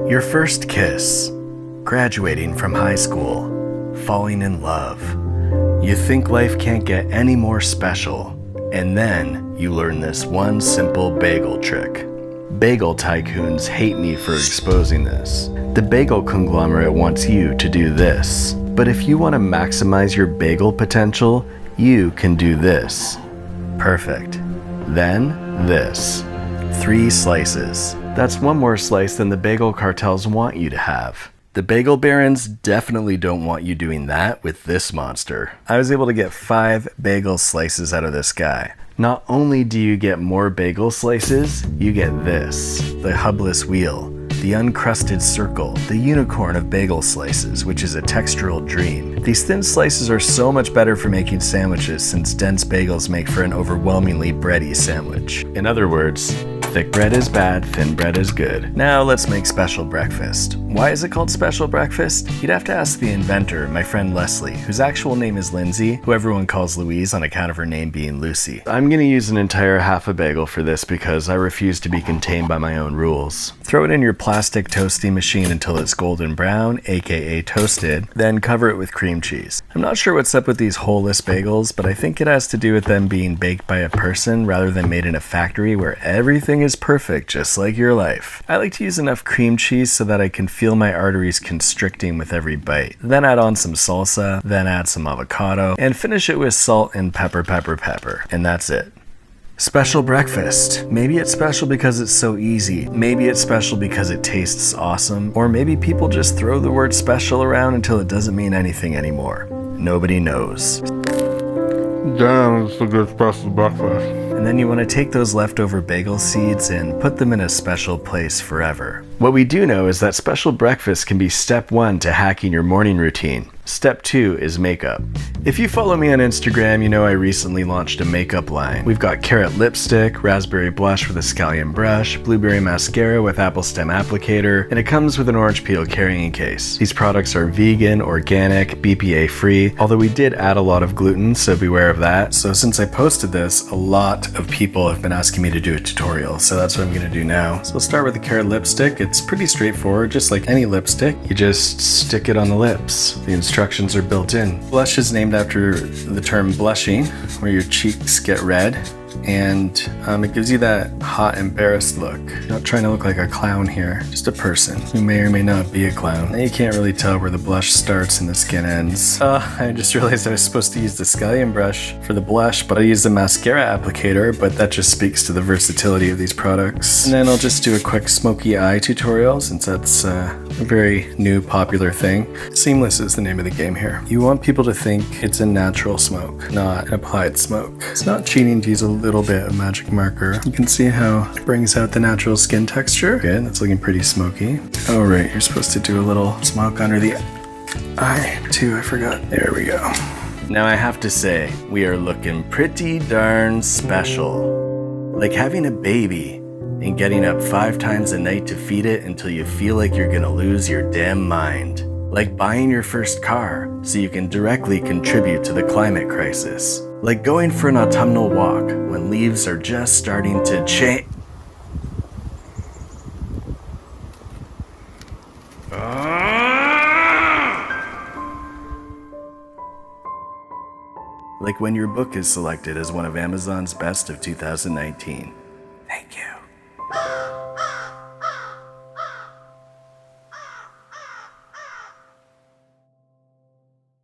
Your first kiss, graduating from high school, falling in love. You think life can't get any more special, and then you learn this one simple bagel trick. Bagel tycoons hate me for exposing this. The bagel conglomerate wants you to do this. But if you want to maximize your bagel potential, you can do this. Perfect. Then this. 3 slices. That's one more slice than the bagel cartels want you to have. The bagel barons definitely don't want you doing that with this monster. I was able to get 5 bagel slices out of this guy. Not only do you get more bagel slices, you get this, the hubless wheel, the uncrusted circle, the unicorn of bagel slices, which is a textural dream. These thin slices are so much better for making sandwiches since dense bagels make for an overwhelmingly bready sandwich. In other words, thick bread is bad, thin bread is good. Now let's make special breakfast. Why is it called special breakfast? You'd have to ask the inventor, my friend Leslie, whose actual name is Lindsay, who everyone calls Louise on account of her name being Lucy. I'm gonna use an entire half a bagel for this because I refuse to be contained by my own rules. Throw it in your plastic toasting machine until it's golden brown, aka toasted, then cover it with cream cheese. I'm not sure what's up with these holeless bagels, but I think it has to do with them being baked by a person rather than made in a factory where everything is perfect, just like your life. I like to use enough cream cheese so that I can feel my arteries constricting with every bite. Then add on some salsa, then add some avocado, and finish it with salt and pepper. And that's it. Special breakfast. Maybe it's special because it's so easy. Maybe it's special because it tastes awesome. Or maybe people just throw the word special around until it doesn't mean anything anymore. Nobody knows. Damn, it's a good special breakfast. And then you want to take those leftover bagel seeds and put them in a special place forever. What we do know is that special breakfast can be step 1 to hacking your morning routine. Step 2 is makeup. If you follow me on Instagram, you know I recently launched a makeup line. We've got carrot lipstick, raspberry blush with a scallion brush, blueberry mascara with apple stem applicator, and it comes with an orange peel carrying case. These products are vegan, organic, BPA free, although we did add a lot of gluten, so beware of that. So since I posted this, a lot of people have been asking me to do a tutorial, so that's what I'm gonna do now. So we'll start with the carrot lipstick. It's pretty straightforward, just like any lipstick. You just stick it on the lips. The instructions are built in. Blush is named after the term blushing, where your cheeks get red, and it gives you that hot, embarrassed look. Not trying to look like a clown here, just a person who may or may not be a clown. And you can't really tell where the blush starts and the skin ends. I just realized I was supposed to use the scallion brush for the blush, but I used the mascara applicator, but that just speaks to the versatility of these products. And then I'll just do a quick smoky eye tutorial, since that's a very new, popular thing. Seamless is the name of the game here. You want people to think it's a natural smoke, not an applied smoke. It's not cheating to use a little bit of magic marker. You can see how it brings out the natural skin texture. Good, that's looking pretty smoky. Oh right, you're supposed to do a little smoke under the eye too, I forgot. There we go. Now I have to say, we are looking pretty darn special. Like having a baby and getting up 5 times a night to feed it until you feel like you're gonna lose your damn mind. Like buying your first car so you can directly contribute to the climate crisis. Like going for an autumnal walk when leaves are just starting to change. Like when your book is selected as one of Amazon's best of 2019. Thank you.